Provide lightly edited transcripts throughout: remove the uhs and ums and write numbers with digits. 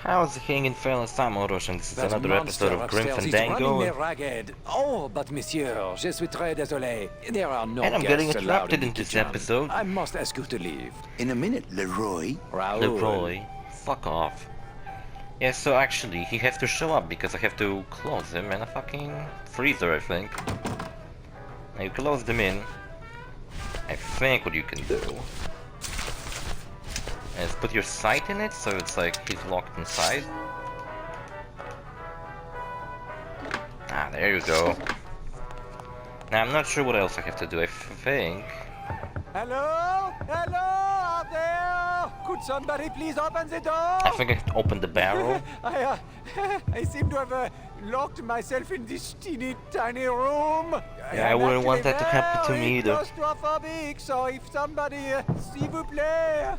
How's it hanging, fellas? I'm OrosZ, and this is That another episode of Grim monster upstairs is running me Fandango. ragged. Oh, but monsieur, je suis très désolé. There are no And I'm getting guests allowed interrupted in in the this kitchen. episode. I must ask you to leave. In a minute, Leroy. Raoul. Leroy, fuck off. Yeah, so actually, he has to show up because I have to close him in a fucking freezer, I think. Now you closed him in. I think what you can do is put your sight in it, so it's like he's locked inside. Ah, there you go. Now I'm not sure what else I have to do. I think. Hello? Hello out there? Could somebody please open the door? I think I have to open the barrel. I seem to have locked myself in this teeny tiny room. Yeah, I wouldn't want that to happen to me either. Claustrophobic, so if somebody, s'il vous plaît,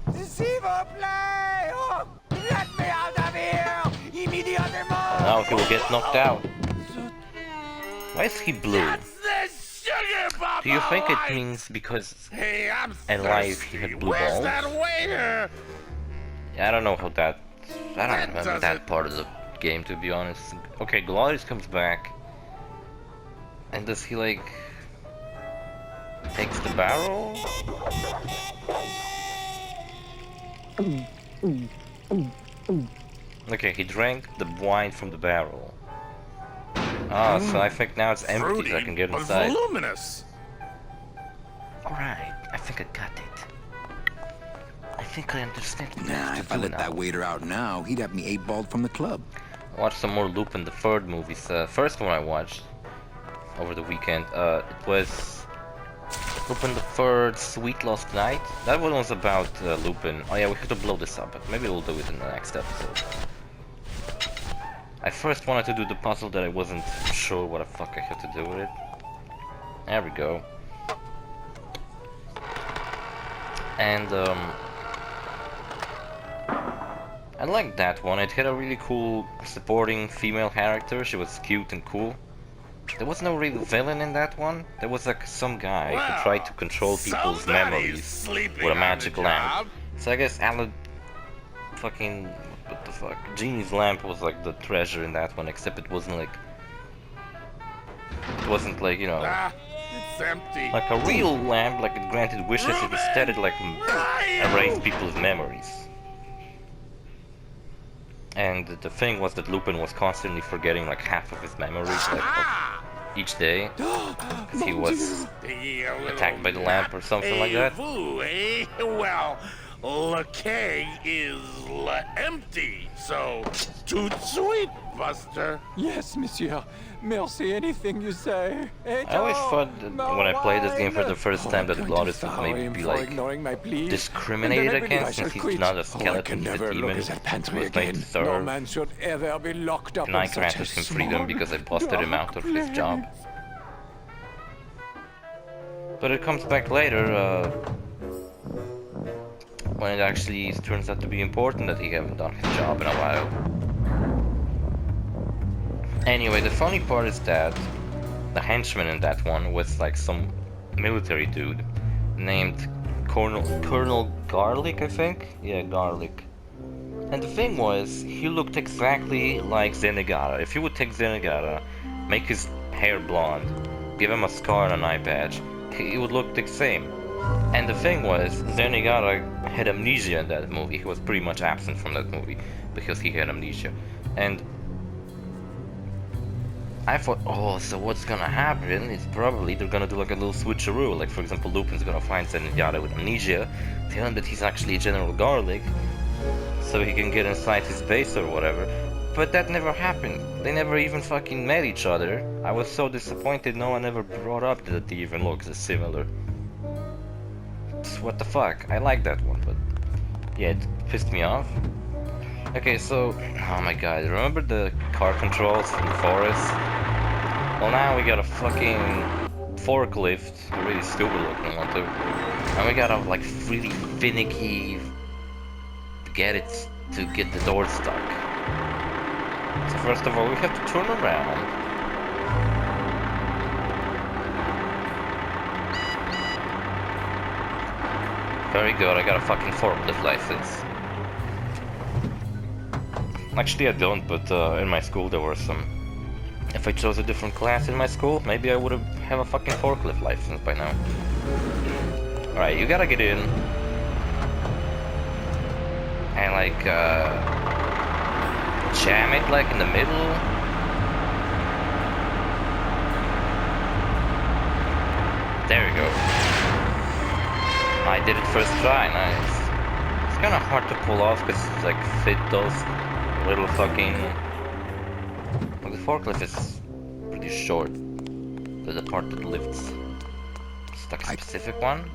oh, let me out of here immediately. Now he will get knocked out. Why is he blue? Do you think it means because in life he had blue balls? Yeah, I don't know how that. I don't remember that part of the game, to be honest. Okay, Glorious comes back. And does he like takes the barrel? Okay, he drank the wine from the barrel. Ah, so I think now it's empty, so I can get inside. Voluminous. Alright, I think I got it. I think I understand what I Nah, have if to I do let now. that waiter out now, he'd have me 8-balled from the club. Watch some more Lupin the Third movies. First one I watched over the weekend, it was Lupin the Third Sweet Lost Night. That one was about Lupin. Oh yeah, we have to blow this up, but maybe we'll do it in the next episode. I first wanted to do the puzzle that I wasn't sure what the fuck I had to do with it. There we go. And I liked that one. It had a really cool supporting female character. She was cute and cool. There was no real villain in that one. There was like some guy who tried to control people's memories with a magic lamp. So I guess Alan fucking what the fuck? Genie's lamp was like the treasure in that one, except it wasn't like you know, It's empty. like a real lamp, like it granted wishes. It instead it like erased people's memories. And the thing was that Lupin was constantly forgetting like half of his memories, like each day, because he was attacked by the lamp or something like that. Well, le quai is empty, so toot sweet, Buster. Yes, monsieur. Merci, anything you say. I always thought that when I played this game for the first time that Glorious would maybe be like discriminated against, since he's not a skeleton, he's a demon. He was made to serve. No man should ever be locked up And I in such granted a him freedom because I busted him out of his job. But it comes back later, when it actually turns out to be important that he hasn't done his job in a while. Anyway, the funny part is that the henchman in that one was like some military dude named Colonel Garlic, I think? Yeah, Garlic. And the thing was, he looked exactly like Zenigata. If you would take Zenigata, make his hair blonde, give him a scar and an eye patch, he would look the same. And the thing was, Zenigata had amnesia in that movie. He was pretty much absent from that movie because he had amnesia. And I thought, oh, so what's gonna happen is probably they're gonna do like a little switcheroo. Like, for example, Lupin's gonna find Zenigata with amnesia, tell him that he's actually General Garlic, so he can get inside his base or whatever. But that never happened. They never even fucking met each other. I was so disappointed no one ever brought up that they even look similar. What the fuck? I like that one, but yeah, it pissed me off. Okay, so, oh my god, remember the car controls in the forest? Well, now we got a fucking forklift, a really stupid looking one too. And we gotta like really finicky get it to get the door stuck. So first of all, we have to turn around. Very good, I got a fucking forklift license. Actually, I don't, but in my school there were some. If I chose a different class in my school, maybe I would have a fucking forklift license by now. Alright, you gotta get in. And like, jam it like in the middle. There we go. I did it first try, nice. It's kinda hard to pull off because like fit those little fucking... Well, the forklift is pretty short. The part that lifts. It's like a specific one.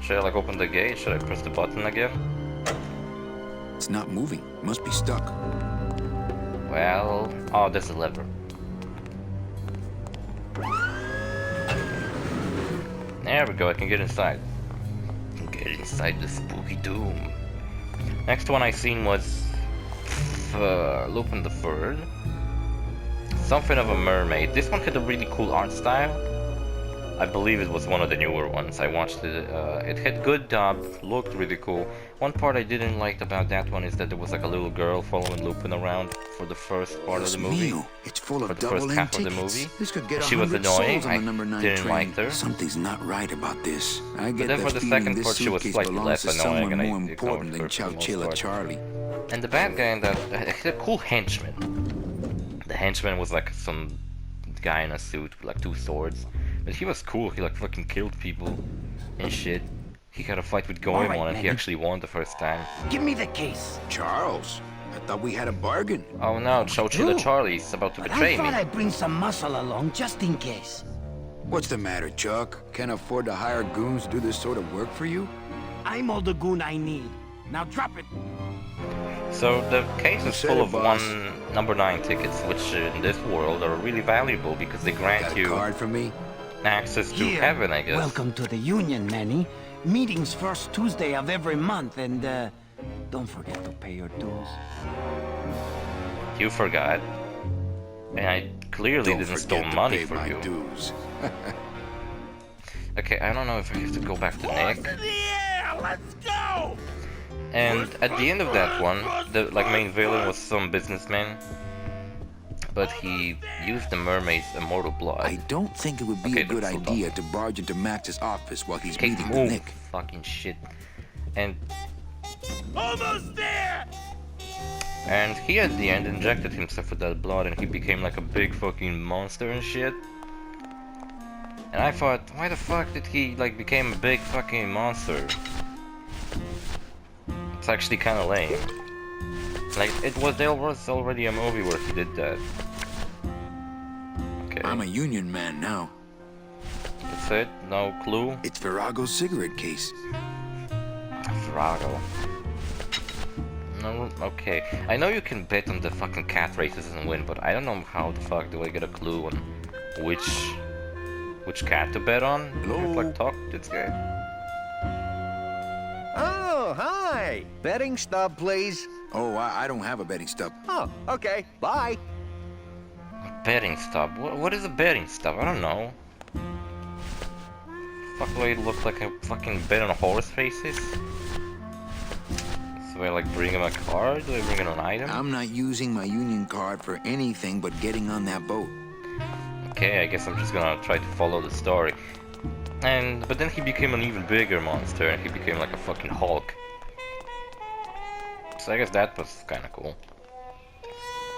Should I like open the gate? Should I press the button again? It's not moving. Must be stuck. Well... Oh, there's a lever. There we go, I can get inside. Get inside the spooky doom. Next one I seen was... Lupin the Third. Something of a mermaid. This one had a really cool art style. I believe it was one of the newer ones. I watched it. It had good dub, looked really cool. One part I didn't like about that one is that there was like a little girl following Lupin around for the first part of the movie. It's full For of the first double-end half of the tickets. movie. This could get She was 100 annoying. souls on I the number 9 didn't train. like her. Something's not right about this. I But get then that for the feeling second this part she was suitcase slightly belongs less to annoying, someone and I more ignored important her than for the most Chowchilla part. Charlie. And the bad guy in that had a cool henchman. The henchman was like some guy in a suit with like 2 swords. But he was cool, he like fucking killed people and shit. He had a fight with Goemon Alright, and he man. actually won the first time. Give me the case. Charles, I thought we had a bargain. Oh no, Chowchilla True. Charlie's about to But betray I thought me. I'd bring some muscle along just in case. What's the matter, Chuck? Can't afford to hire goons to do this sort of work for you? I'm all the goon I need. Now drop it. So the case is said full it, of boss. number 9 tickets, which in this world are really valuable because they grant Got a you card for me? access to Here. heaven, I guess. Welcome to the Union, Manny. Meetings first Tuesday of every month, and don't forget to pay your dues. You forgot. And I clearly Don't didn't forget steal to money pay for my you. dues. Okay, I don't know if I have to go back to Nick. In the air, let's go! And at the end of that one, the like main villain was some businessman, but he used the mermaid's immortal blood. I don't think it would be Okay, a good that's so idea to barge into Max's office while he's Okay, meeting with move, Nick. fucking shit. And Almost there! he at the end injected himself with that blood, and he became like a big fucking monster and shit. And I thought, why the fuck did he like became a big fucking monster? It's actually kind of lame. Like there was already a movie where he did that. Okay, I'm a union man now. that's it. No clue. It's Virago's cigarette case. Virago. No, okay. I know you can bet on the fucking cat races and win, but I don't know how the fuck do I get a clue on which cat to bet on? Hello? Like talk to this guy. Oh, hi. Betting stub, please. Oh, I don't have a betting stub. Oh, okay. Bye. Betting stub. What is a betting stub? I don't know. Fuck, do I look like I fucking bet on horse faces? So I like bring him a card? Do I bring him an item? I'm not using my union card for anything but getting on that boat. Okay, I guess I'm just gonna try to follow the story. But then he became an even bigger monster and he became like a fucking Hulk. So I guess that was kinda cool.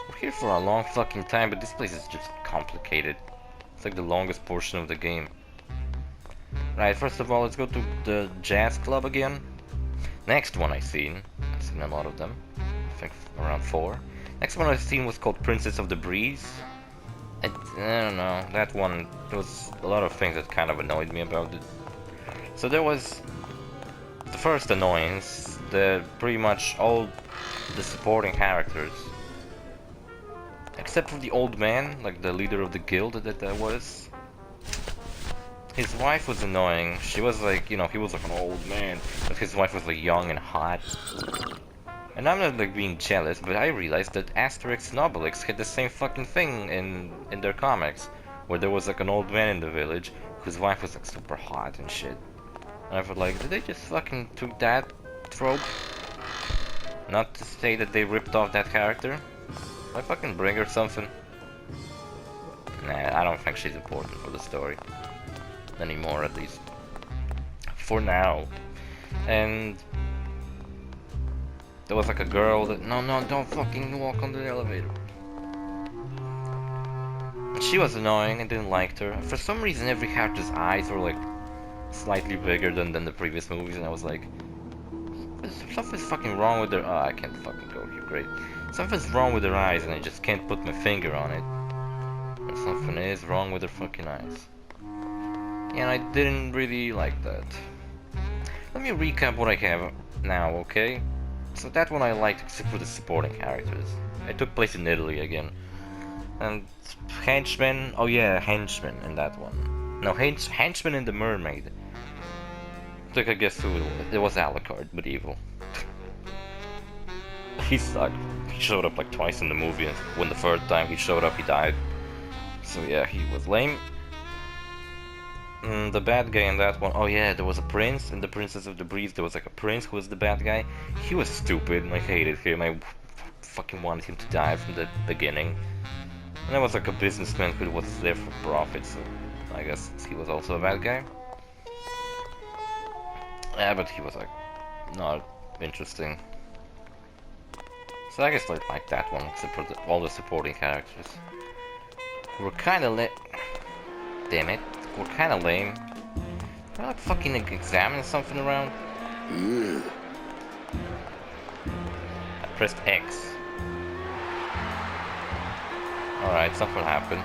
We're here for a long fucking time, but this place is just complicated. It's like the longest portion of the game. Right, first of all, let's go to the jazz club again. Next one I've seen a lot of them. I think around 4. Next one I've seen was called Princess of the Breeze. I don't know, that one, there was a lot of things that kind of annoyed me about it. So there was the first annoyance, pretty much all the supporting characters, except for the old man, like the leader of the guild that was. His wife was annoying. She was like, you know, he was like an old man, but his wife was like young and hot. And I'm not like being jealous, but I realized that Asterix and Obelix had the same fucking thing in their comics, where there was like an old man in the village whose wife was like super hot and shit. And I was like, did they just fucking took that trope? Not to say that they ripped off that character, I fucking bring her something? Nah, I don't think she's important for the story. Anymore, at least. For now. And... there was like a girl that... No, don't fucking walk on the elevator. She was annoying, I didn't like her. For some reason, every character's eyes were like... slightly bigger than the previous movies, and I was like... something's fucking wrong with their... oh, I can't fucking go here, great. Something's wrong with their eyes, and I just can't put my finger on it. And something is wrong with their fucking eyes. And I didn't really like that. Let me recap what I have now, okay? So that one I liked except for the supporting characters. It took place in Italy again. And Henchman, oh yeah, Henchman in that one. No, Henchman in the Mermaid. Took a guess who it was. It was Alucard, but evil. He sucked. He showed up like twice in the movie, and when the third time he showed up, he died. So yeah, he was lame. The bad guy in that one, oh yeah, there was a prince in the Princess of the Breeze. There was like a prince who was the bad guy. He was stupid, and I hated him. I fucking wanted him to die from the beginning. And there was like a businessman who was there for profit, so I guess he was also a bad guy. Yeah, but he was like not interesting. So I guess I like that one, except for all the supporting characters. We're kinda damn it. We're kinda lame. Can I like fucking examine something around? Ugh. I pressed X. Alright, something happened.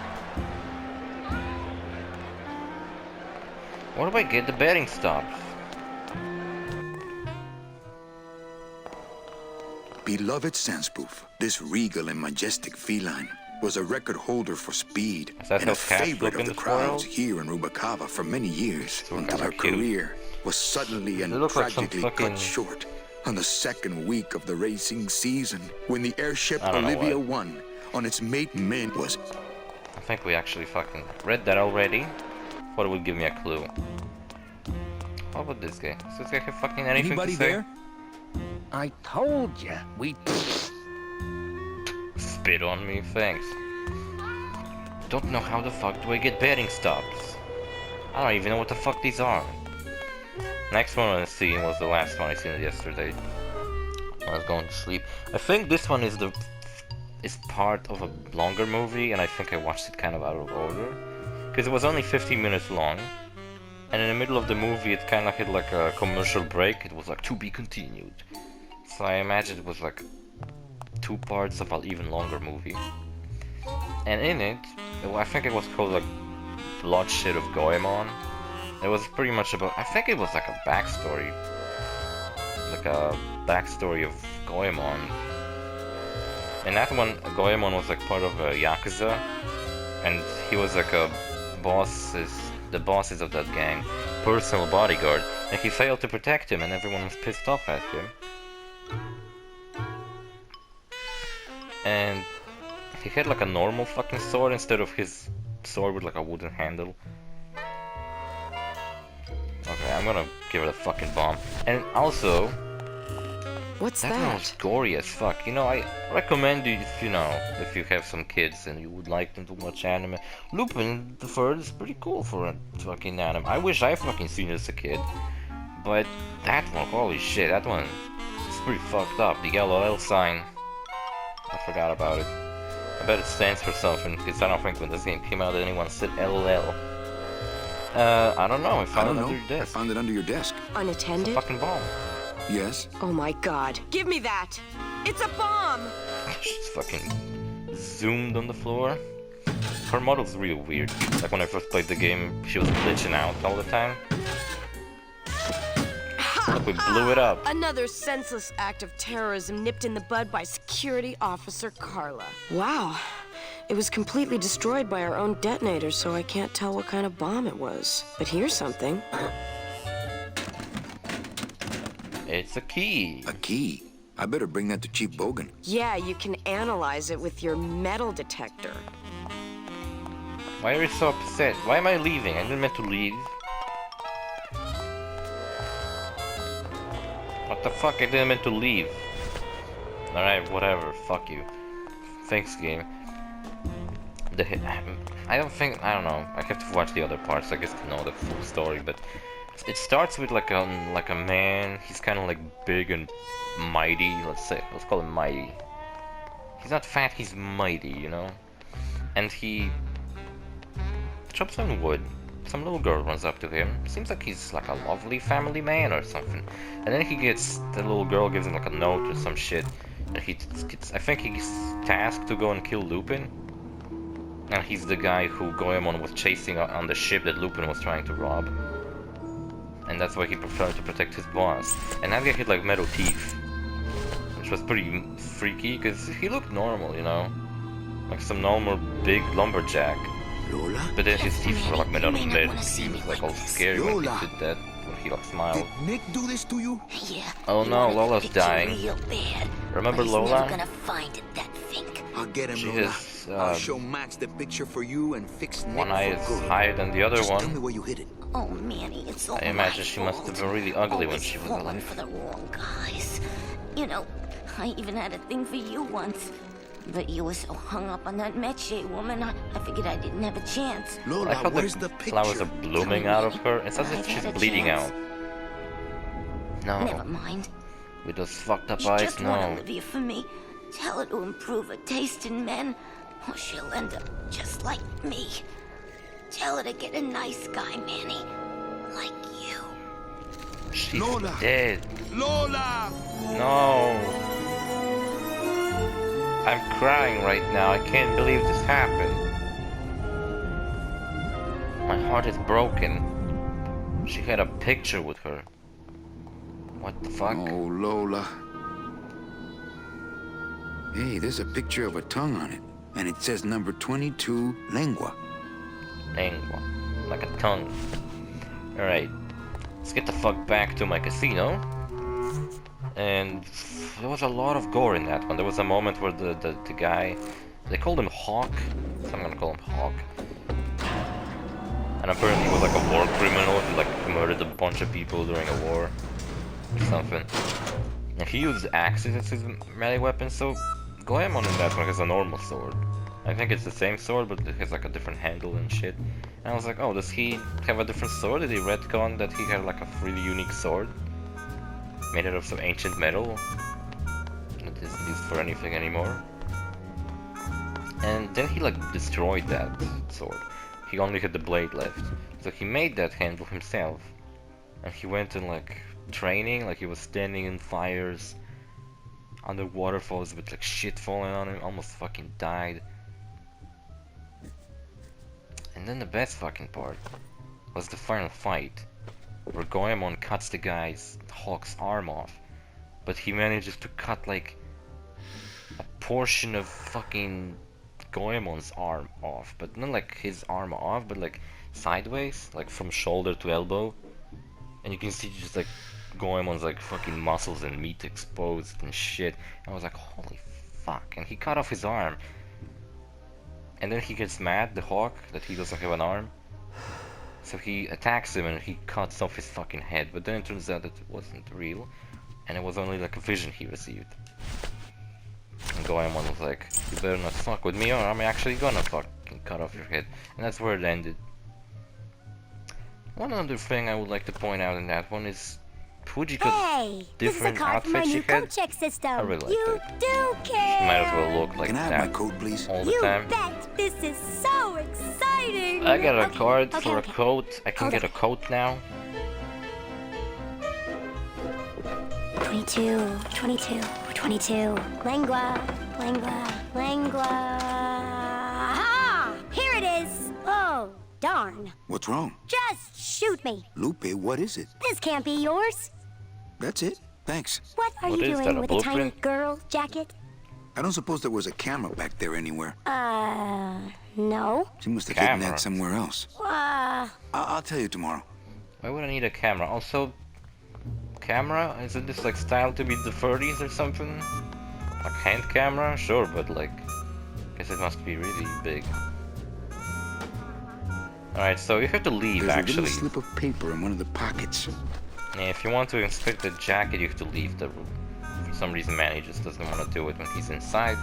What do I get? The betting stops. Beloved Sandspoof, this regal and majestic feline was a record holder for speed that and a how cats favorite look of in the this crowds world? here in Rubacava for many years, So until her kinda cute. career was suddenly and They look like some tragically fucking- cut short on the second week of the racing season, when the airship I don't know Olivia what. 1 on its mate men was... I think we actually fucking read that already. Thought it would give me a clue. What about this guy? Does this guy have fucking anything Anybody to say? there? I told ya, we... Spit on me, thanks. Don't know how the fuck do I get betting stops. I don't even know what the fuck these are. Next one I seen was the last one I seen yesterday. I was going to sleep. I think this one is part of a longer movie, and I think I watched it kind of out of order. Because it was only 15 minutes long. And in the middle of the movie it kind of hit like a commercial break. It was like, to be continued. So I imagine it was like 2 parts of an even longer movie. And in it, I think it was called like Bloodshed of Goemon. It was pretty much about, I think it was like a backstory. Like a backstory of Goemon. In that one, Goemon was like part of a Yakuza. And he was like the bosses of that gang, personal bodyguard. And he failed to protect him, and everyone was pissed off at him. And he had like a normal fucking sword instead of his sword with like a wooden handle. Okay, I'm gonna give it a fucking bomb. And also, What's that one was gory as fuck. You know, I recommend you if you have some kids and you would like them to watch anime. Lupin the Third is pretty cool for a fucking anime. I wish I fucking seen it as a kid. But that one, holy shit, that one is pretty fucked up. The yellow L sign. I forgot about it. I bet it stands for something, because I don't think when this game came out anyone said LOL. I don't know, I I found don't it know. under your I desk. found it under your desk. It's a Unattended? fucking bomb. Yes? Oh my god. Give me that! It's a bomb! She's fucking zoomed on the floor. Her model's really weird. Like when I first played the game, she was glitching out all the time. Look, we blew it up. Another senseless act of terrorism nipped in the bud by Security Officer Carla. Wow. It was completely destroyed by our own detonator, so I can't tell what kind of bomb it was. But here's something. It's a key. A key. I better bring that to Chief Bogan. Yeah, you can analyze it with your metal detector. Why are you so upset? Why am I leaving? I didn't meant to leave. What the fuck? I didn't meant to leave. Alright, whatever. Fuck you. Thanks game. I don't know. I have to watch the other parts, I guess, to know the full story. But it starts with like a man. He's kind of like big and mighty. Let's call him mighty. He's not fat. He's mighty, you know. And he chops some wood. Some little girl runs up to him. Seems like he's like a lovely family man or something. And then the little girl gives him like a note or some shit. And I think he's tasked to go and kill Lupin. And he's the guy who Goemon was chasing on the ship that Lupin was trying to rob. And that's why he preferred to protect his boss. And that guy had like metal teeth. Which was pretty freaky, because he looked normal, you know? Like some normal big lumberjack. Lola? But then his teeth were like metal You and may not red. wanna see He me was like like all this. scary when he Lola. did that. When he like smiled. Did Nick do this to you? Yeah. Oh you no, wanted that Lola's picture dying. Real bad, Remember but he's Lola? never gonna find it, that fink. I'll get him, She Lola. has, I'll show Max the picture for you and fix Nick one eye for is good. higher than the other Just tell me one. where you hid it. Oh, Manny, it's all I imagine my she must have fault. been really ugly when Always she was falling alive. for the wrong guys. You know, I even had a thing for you once. But you were so hung up on that Meche woman, I figured I didn't have a chance. I Lola, thought where's the the picture? flowers are blooming out of her. It's as if I've she's had a bleeding chance. out. No. Never mind. With those fucked up You eyes, just want no. Olivia for me. Tell her to improve her taste in men, or she'll end up just like me. Tell her to get a nice guy, Manny. Like you. She's Lola. dead. Lola! No. I'm crying right now. I can't believe this happened. My heart is broken. She had a picture with her. What the fuck? Oh, Lola. Hey, there's a picture of a tongue on it. And it says number 22, lengua. Lengua. Like a tongue. Alright. Let's get the fuck back to my casino. And there was a lot of gore in that one. There was a moment where the guy... They called him Hawk. So I'm gonna call him Hawk. And apparently he was like a war criminal. He like murdered a bunch of people during a war. Or something. And he used axes as his melee weapon, so Goemon in that one has a normal sword. I think it's the same sword, but it has like a different handle and shit. And I was like, oh, does he have a different sword? Did he retcon that he had like a really unique sword? Made out of some ancient metal? That isn't used for anything anymore. And then he like destroyed that sword. He only had the blade left. So he made that handle himself. And he went in like training, like he was standing in fires under waterfalls with like shit falling on him, almost fucking died. And then the best fucking part was the final fight, where Goemon cuts the guy's Hawk's arm off, but he manages to cut like a portion of fucking Goemon's arm off, but not like his arm off, but like sideways, like from shoulder to elbow, and you can see just like Goemon's like fucking muscles and meat exposed and shit. And I was like, holy fuck. And he cut off his arm. And then he gets mad, the Hawk, that he doesn't have an arm. So he attacks him and he cuts off his fucking head. But then it turns out that it wasn't real. And it was only like a vision he received. And Goemon was like, you better not fuck with me or I'm actually gonna fucking cut off your head. And that's where it ended. One other thing I would like to point out in that one is Fujiko's Hey, this is a different card for my outfit she new had. coat check system. I really like you that. do care. She might as well look like Can I have that my coat, please? all the You time. bet. This is so exciting. I got a Okay, card okay, for okay. a coat. I can Hold get a on. coat now. 22, 22, 22. Langua, langua, langua. Ha! Here it is. Oh, darn. What's wrong? Just shoot me. Lupe, what is it? This can't be yours. That's it. Thanks. What are What you is that, doing a with a tiny blueprint? girl jacket? I don't suppose there was a camera back there anywhere. No. She must have hidden Camera? that somewhere else. I'll tell you tomorrow. Why would I need a camera? Also, camera? Isn't this like styled to be the 30s or something? Like hand camera? Sure, but like, guess it must be really big. Alright, so you have to leave There's a actually. little slip of paper in one of the pockets. Yeah, if you want to inspect the jacket, you have to leave the room. For some reason, Manny just doesn't want to do it when he's inside.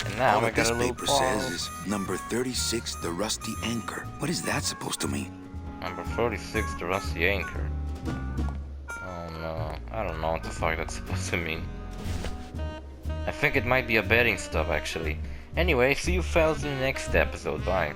And now All we that got this a little paper ball. says is number 36, the rusty anchor. What is that supposed to mean? Number 46, the rusty anchor. Oh no, I don't know what the fuck that's supposed to mean. I think it might be a betting stub actually. Anyway, see you fellas in the next episode, bye.